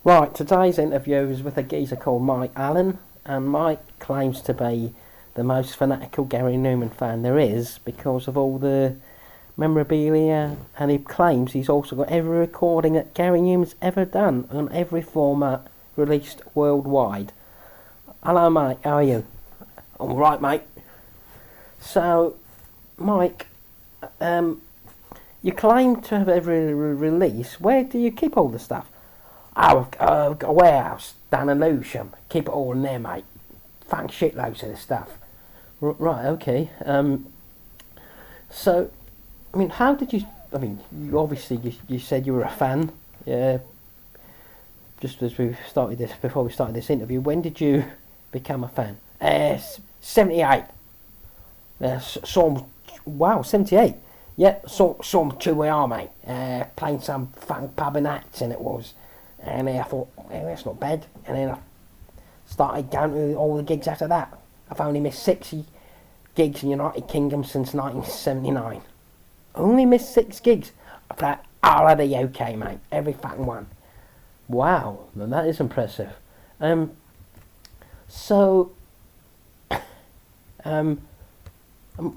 Right, today's interview is with a geezer called Mike Allen, and Mike claims to be the most fanatical Gary Numan fan there is because of all the memorabilia, and he claims he's also got every recording that Gary Numan's ever done on every format released worldwide. Hello, Mike, how are you? All right, mate. So, Mike, you claim to have every release. Where do you keep all the stuff? Oh, I've got a warehouse down in Lewisham. Keep it all in there, mate. Fucking shitloads of the stuff. Right, okay. So, I mean, how did you? I mean, you obviously you said you were a fan. Yeah. Just as we started this, before we started this interview, when did you become a fan? 78. Saw him. Wow, 78. Yeah, saw him to army. Playing some fucking pub in Acton it was. And I thought, that's not bad. And then I started going to all the gigs after that. I've only missed 60 gigs in the United Kingdom since 1979. Only missed 6 gigs? I've played all of the UK, mate. Every fucking one. Wow, now that is impressive. So,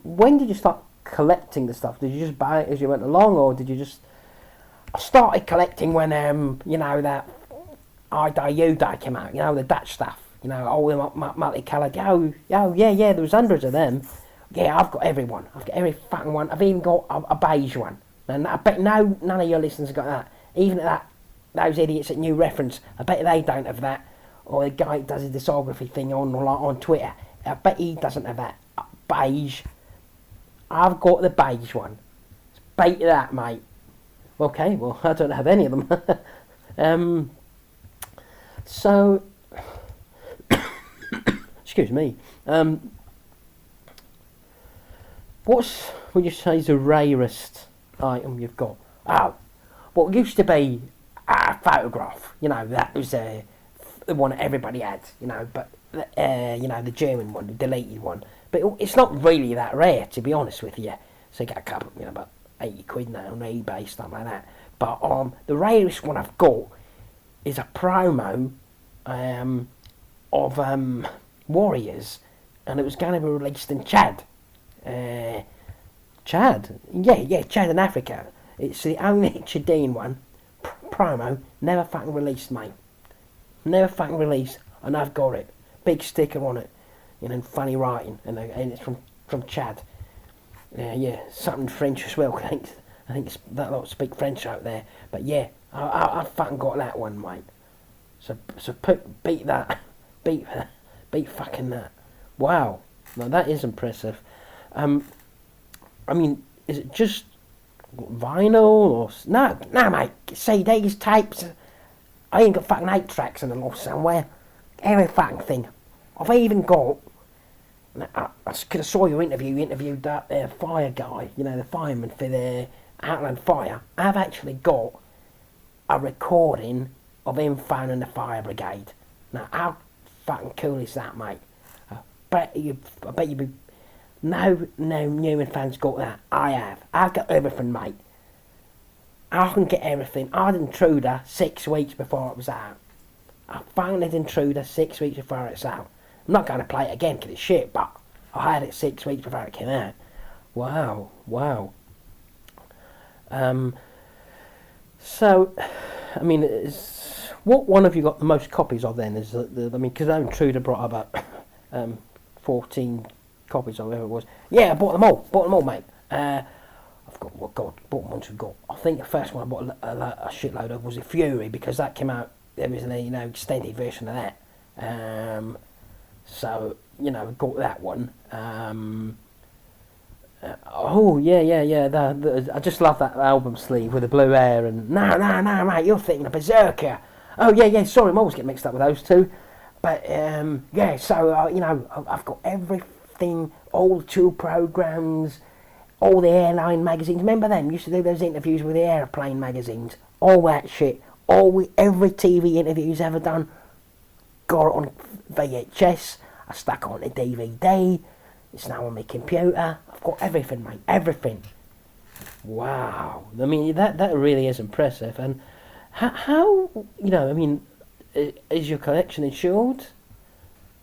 when did you start collecting the stuff? Did you just buy it as you went along, or did you just... I started collecting when, that I Die You Die came out, the Dutch stuff, all the multicoloured, yeah, there was hundreds of them. Yeah, I've got every one. I've got every fucking one. I've even got a beige one. And I bet none of your listeners have got that. Even those idiots at New Reference, I bet they don't have that. Or the guy who does his discography thing on Twitter, I bet he doesn't have that. Beige. I've got the beige one. Beat that, mate. Okay, well, I don't have any of them. So, excuse me. What's, would you say, is the rarest item you've got? Oh, what used to be a photograph, that was the one that everybody had, but, the German one, the deleted one. But it's not really that rare, to be honest with you. So you get a couple, about 80 quid now on eBay, stuff like that. But the rarest one I've got is a promo of Warriors, and it was going to be released in Chad. Chad? Yeah, Chad in Africa. It's the only Chadian one. Promo, never fucking released, mate. Never fucking released, and I've got it. Big sticker on it, funny writing, and it's from Chad. Yeah, something French as well. I think it's that lot speak French out there. But yeah, I fucking got that one, mate. So beat that, beat fucking that. Wow, now that is impressive. I mean, is it just vinyl or no, mate? CDs, tapes. I ain't got fucking 8 tracks in the loft somewhere. Every fucking thing. I've even got. I could have saw your interview. You interviewed that fire guy, the fireman for the Outland Fire. I've actually got a recording of him phoning the fire brigade. Now, how fucking cool is that, mate? I bet you be. No Newman fans got that. I have. I've got everything, mate. I can get everything. I had Intruder 6 weeks before it was out. I found it Intruder 6 weeks before it's out. I'm not going to play it again because it's shit, but I had it 6 weeks before it came out. Wow. So, I mean, what one have you got the most copies of then? Is because Intruder brought about 14 copies or whatever it was. Yeah, I bought them all, mate. I've got, bought ones I've got. I think the first one I bought a shitload of was the Fury, because that came out, there was an extended version of that. So, got that one. I just love that album sleeve with the blue hair and... No, mate, you're thinking of Berserker. Oh, yeah, sorry, I'm always getting mixed up with those two. But, so, I've got everything, all the tour programmes, all the airline magazines. Remember them? Used to do those interviews with the airplane magazines. All that shit. Every TV interview's ever done. Got it on VHS. I stuck it on the DVD. It's now on my computer. I've got everything, mate. Everything. Wow. I mean, that really is impressive. And how is your collection insured?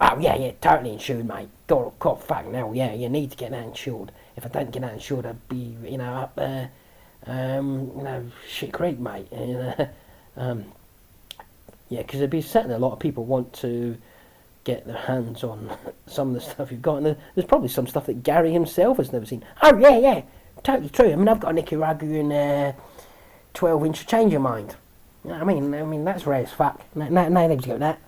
Oh, yeah, totally insured, mate. God, fucking hell, yeah, you need to get that insured. If I don't get that insured, I'd be, up there, shit creek, mate. Yeah, because there'd be certainly a lot of people want to get their hands on some of the stuff you've got, and there's probably some stuff that Gary himself has never seen. Oh, yeah, totally true. I mean, I've got a Nicaraguan 12-inch change of mind. You know what I mean, that's rare as fuck. Nobody's got that,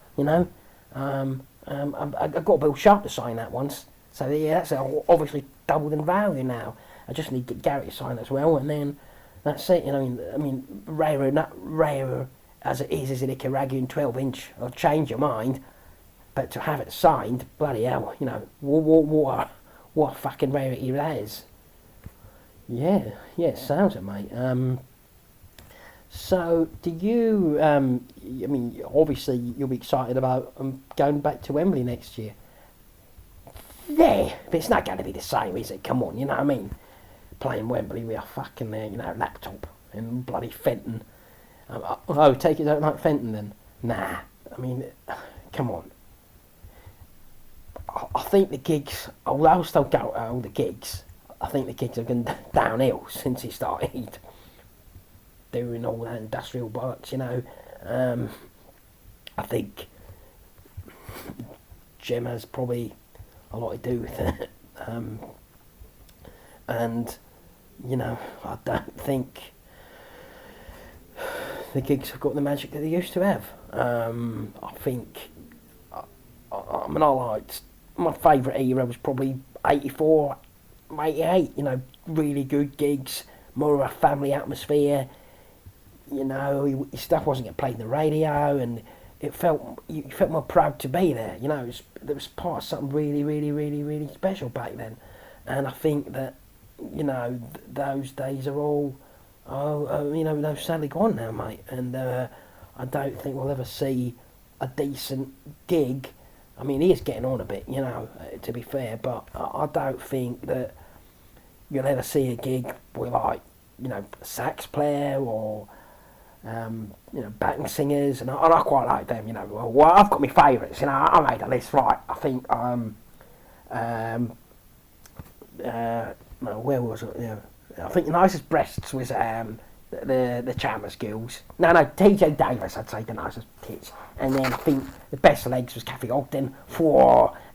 I got Bill Sharp to sign that once. So, yeah, that's obviously doubled in value now. I just need to get Gary to sign as well, and then that's it. I mean, rarer as it is a Nicaraguan 12-inch, I'll change your mind. But to have it signed, bloody hell, what a fucking rarity that is. Yeah, sounds it, mate. So, do you, obviously you'll be excited about going back to Wembley next year. Yeah, but it's not going to be the same, is it? Come on, you know what I mean? Playing Wembley with a fucking, laptop and bloody Fenton. Take it, don't like Fenton then? Nah, I mean, come on. I think the gigs, although I'll still go to all the gigs, I think the gigs have gone downhill since he started doing all that industrial bollocks, I think Jim has probably a lot to do with it. And, I don't think the gigs have got the magic that they used to have. I think, I liked, my favourite era was probably 84, 88, really good gigs, more of a family atmosphere. His stuff wasn't getting played on the radio, and you felt more proud to be there. There was part of something really, really, really, really special back then. And I think that, those days are all, they're sadly gone now, mate. And I don't think we'll ever see a decent gig. I mean, he is getting on a bit, to be fair, but I don't think that you'll ever see a gig with, like, a sax player or, backing singers, and I quite like them, Well, I've got my favourites, I made a list, right. I think, where was it? I think the nicest breasts was the Chalmers Girls. No, TJ Davis, I'd say the nicest tits. And then I think the best legs was Kathy Ogden.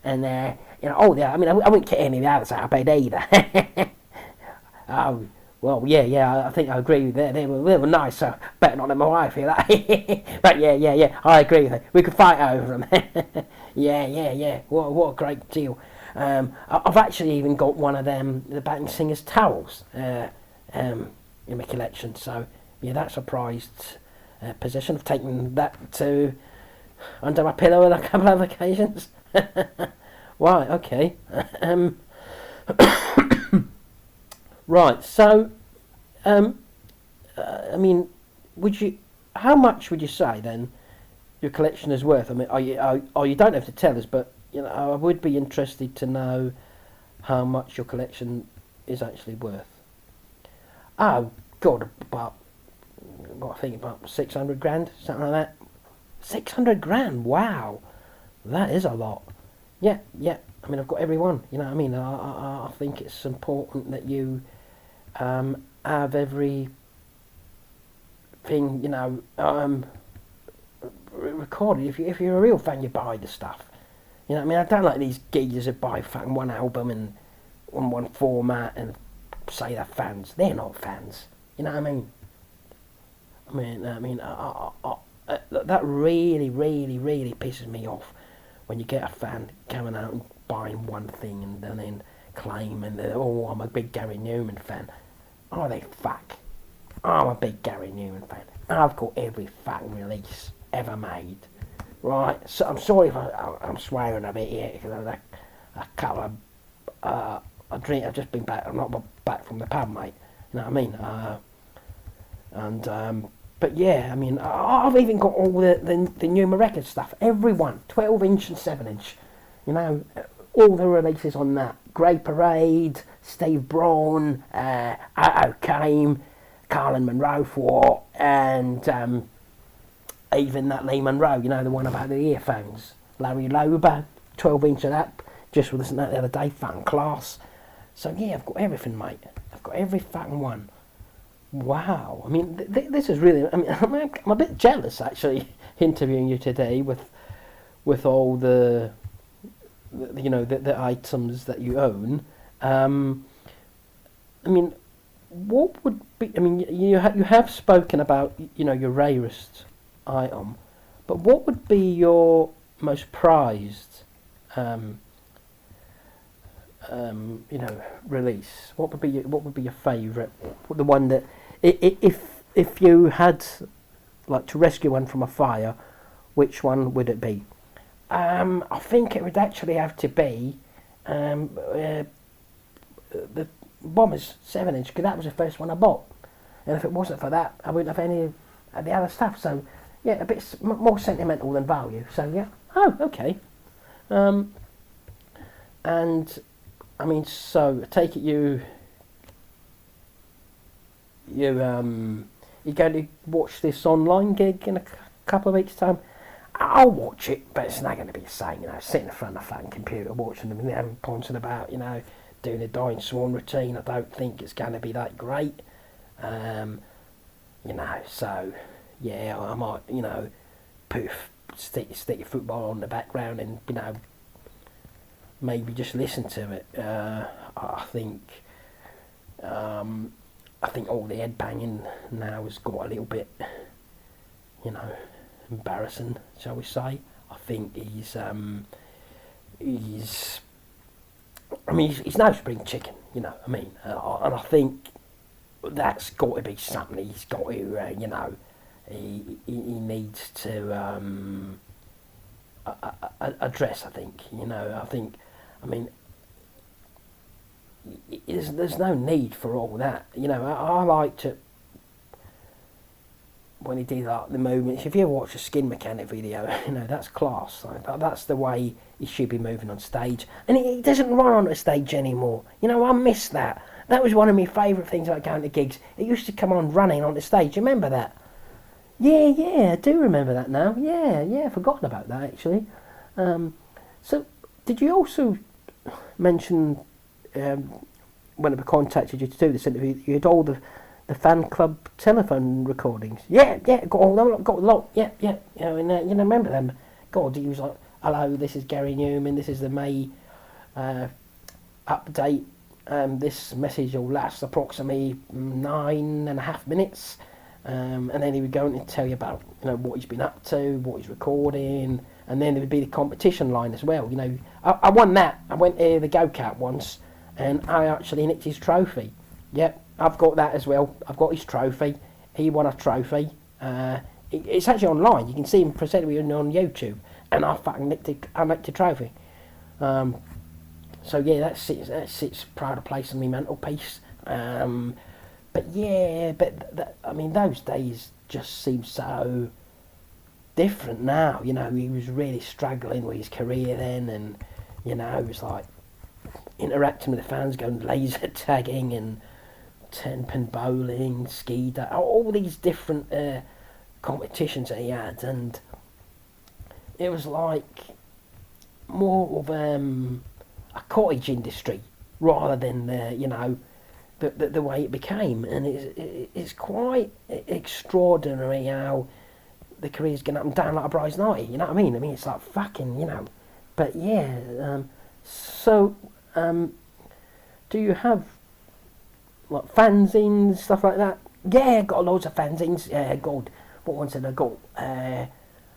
And I wouldn't get any of the others out of bed either. Well, yeah, I think I agree with that. They were nice, so better not let my wife hear that. But yeah, I agree with it. We could fight over them. yeah. What a great deal. I've actually even got one of them, the backing singers' towels, in my collection. So yeah, that's a prized possession. I've taken that to under my pillow on a couple of occasions. Right, okay. Right, so, how much would you say then your collection is worth? I mean, you don't have to tell us, but I would be interested to know how much your collection is actually worth. Oh God, about 600 grand, something like that. 600 grand, wow, that is a lot. Yeah. I mean, I've got every one. I think it's important that you have everything, recorded. If you're a real fan, you buy the stuff. I don't like these geezers that buy fucking one album and on one format and say they're fans. They're not fans. You know what I mean? That really, really, really pisses me off when you get a fan coming out and buying one thing and then claiming that, I'm a big Gary Numan fan. Oh, they fuck. I'm a big Gary Numan fan. I've got every fucking release ever made. Right? So I'm sorry if I'm swearing a bit here, because I couple of I've just been back. I'm not back from the pub, mate. You know what I mean? But yeah, I've even got all the Numa record stuff. Every one, 12-inch and 7-inch. All the releases on that. Grey Parade, Steve Braun, Otto Came, Carlin Monroe for, and even that Lee Monroe, you know, the one about the earphones. Larry Lober, 12-inch of that. Just listened to that the other day, fucking class. So yeah, I've got everything, mate. I've got every fucking one. Wow. I mean, this is really... I mean, I'm a bit jealous, actually, interviewing you today with all the you know, the items that you own. I mean, what would be... I mean, you have spoken about, you know, your rarest item, but what would be your most prized, you know, release? What would be your favourite? The one that, if you had, like, to rescue one from a fire, which one would it be? I think it would actually have to be the Bombers 7-inch, because that was the first one I bought, and if it wasn't for that, I wouldn't have any of the other stuff. So yeah, a bit more sentimental than value. So yeah. Oh, okay. And I mean, so I take it you're going to watch this online gig in a couple of weeks' time? I'll watch it, but it's not going to be the same, you know, sitting in front of a fucking computer watching them and them pointing about, you know, doing a dying swan routine. I don't think it's going to be that great. You know, so yeah, I might, you know, stick your football on the background and, you know, maybe just listen to it. I think all the head banging now has got a little bit, you know, embarrassing, shall we say. I think he's I mean, he's no spring chicken, you know. I mean, and I think that's got to be something he's got to, you know, he needs to address. I think, you know. I mean, there's no need for all that, you know. I like to, when he did like the movements. If you ever watch a Skin Mechanic video, you know, that's class. Like, that's the way he should be moving on stage, and he doesn't run on the stage anymore. You know, I miss that. That was one of my favourite things about going to gigs. It used to come on running on the stage. You remember that? Yeah, I do remember that now. Yeah, forgotten about that actually. So, did you also mention when I contacted you to do this interview, you had all the fan club telephone recordings? Yeah, got all them, got a lot. Yeah. You know, and you know, remember them? God, he was like, "Hello, this is Gary Numan. This is the May update. This message will last approximately 9.5 minutes." And then he would go and tell you about, you know, what he's been up to, what he's recording, and then there would be the competition line as well. You know, I won that. I went to the go-kart once, and I actually nicked his trophy. Yep, I've got that as well. I've got his trophy. He won a trophy. It's actually online. You can see him presenting it on YouTube, and I fucking nicked the trophy. So yeah, that sits proud a place on my mantelpiece. But yeah, I mean, those days just seem so different now. You know, he was really struggling with his career then, and you know, it was like interacting with the fans, going laser tagging and 10-pin bowling, ski day, all these different competitions that he had, and it was like more of a cottage industry rather than you know, the way it became. And it's quite extraordinary how the career's going up and down like a bride's night, you know what I mean? I mean, it's like fucking, you know. But yeah, so do you have like fanzines, stuff like that? Yeah, got loads of fanzines. God, what ones have I got?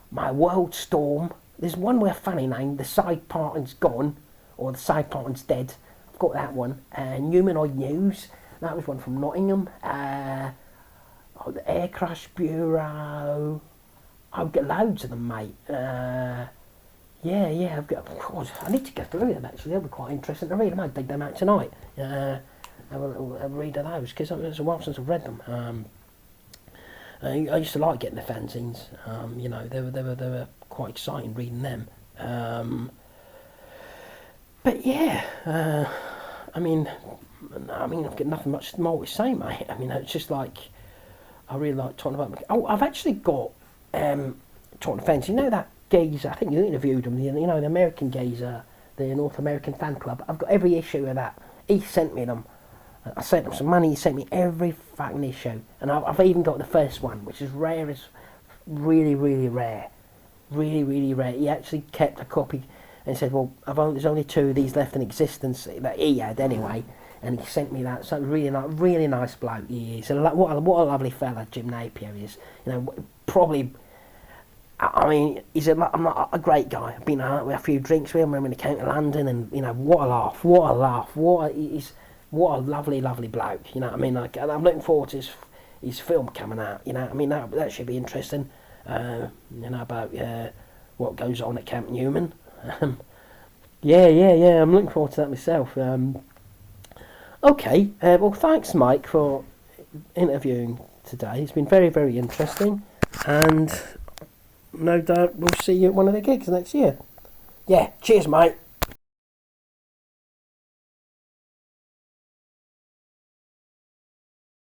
My World Storm. There's one with a funny name, The Side Parting's Gone, or The Side Parting's Dead. I've got that one. Numanoid News, that was one from Nottingham. The Air Crash Bureau. I've got loads of them, mate. Yeah, I've got. God, I need to get through them actually. They'll be quite interesting to read. I might dig them out tonight. Have a read of those, because it's a while since I've read them. I used to like getting the fanzines. You know, they were quite exciting reading them. But yeah, I mean, I've got nothing much more to say, mate. I mean, it's just like, I really like talking about. Oh, I've actually got talking fence, you know that geezer, I think you interviewed him, you know, the American geezer, the North American fan club. I've got every issue of that. He sent me them. I sent him some money, he sent me every fucking issue. And I've even got the first one, which is rare as, really, really rare. Really, really rare. He actually kept a copy and said, well, there's only 2 of these left in existence, that he had anyway. And he sent me that. So really nice bloke he is. And what a lovely fella Jim Napier is. You know, probably, I mean, I'm not a great guy. I've been out with a few drinks with him when he came to London, and, you know, what a laugh, what a lovely, lovely bloke, you know what I mean? Like, and I'm looking forward to his film coming out, you know what I mean? That should be interesting, you know, about what goes on at Camp Newman. Yeah, I'm looking forward to that myself. Okay, well, thanks, Mike, for interviewing today. It's been very, very interesting, and no doubt we'll see you at one of the gigs next year. Yeah, cheers, mate.